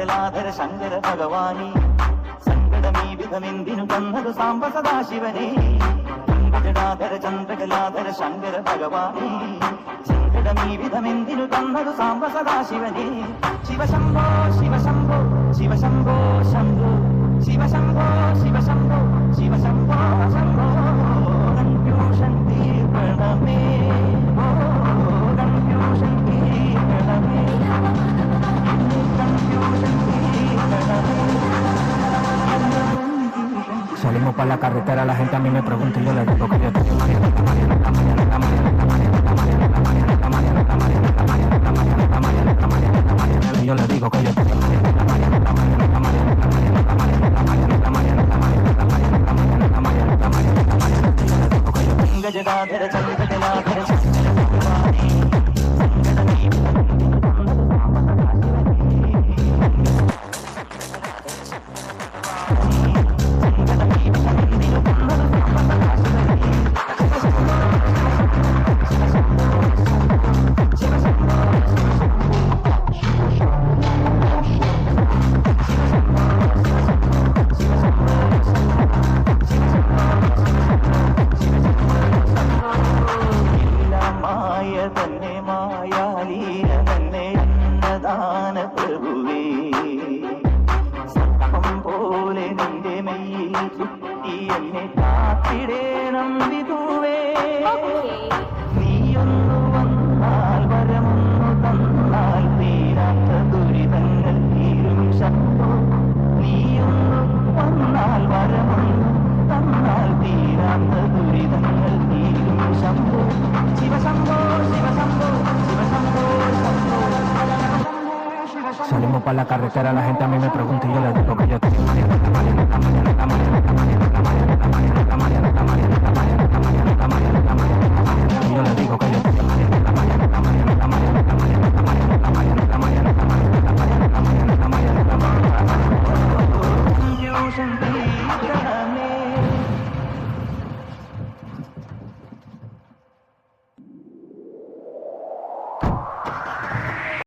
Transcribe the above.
ചന്ദ്രകലാധര ശങ്കര ഭഗവാനി സങ്കടമീ വിധമെന്തിനു തന്നതു സാംബ സദാശിവനെ ജടാധര ചന്ദ്രകലാധര ശങ്കര ഭഗവാനി സങ്കടമീ വിധമെന്തിനു തന്നതു സാംബ സദാശിവനെ ശിവശംഭോ ശിവശംഭോ ശിവശംഭോ ശംഭോ ശിവശംഭോ ശിവശംഭോ ശിവശംഭോ ശംഭോ കൺഫ്യൂഷൻ തീർക്കണമേ കൺഫ്യൂഷൻ തീർക്കണമേ കൺഫ്യൂഷൻ തീർക്കണമേ. Salimos para la carretera, la gente a mí me pregunta y yo le digo que yo estoy y yo le digo que yo ഗജടാധര ചന്ദ്രകലാധര ശങ്കര ഭഗവാനേ സങ്കടമീ പ്രഭുവേ സർപ്പം പോലെ നിന്റെ മെയ്യിൽ ചുറ്റി എന്നെ കാത്തിടേണം വിധുവേ നീയൊന്നു വന്നാൽ വരമൊന്നു തന്നാൽ തീരാത്ത ദുരിതങ്ങൾ തീരും ശംഭോ നീയൊന്നു വന്നാൽ വരമൊന്നു തന്നാൽ തീരാത്ത ദുരിതങ്ങൾ തീരും ശംഭോ ശിവശംഭോ ശിവശംഭോ ശിവശംഭോ ശംഭോ. Salimos para la carretera, la gente a mí me pregunta y yo le digo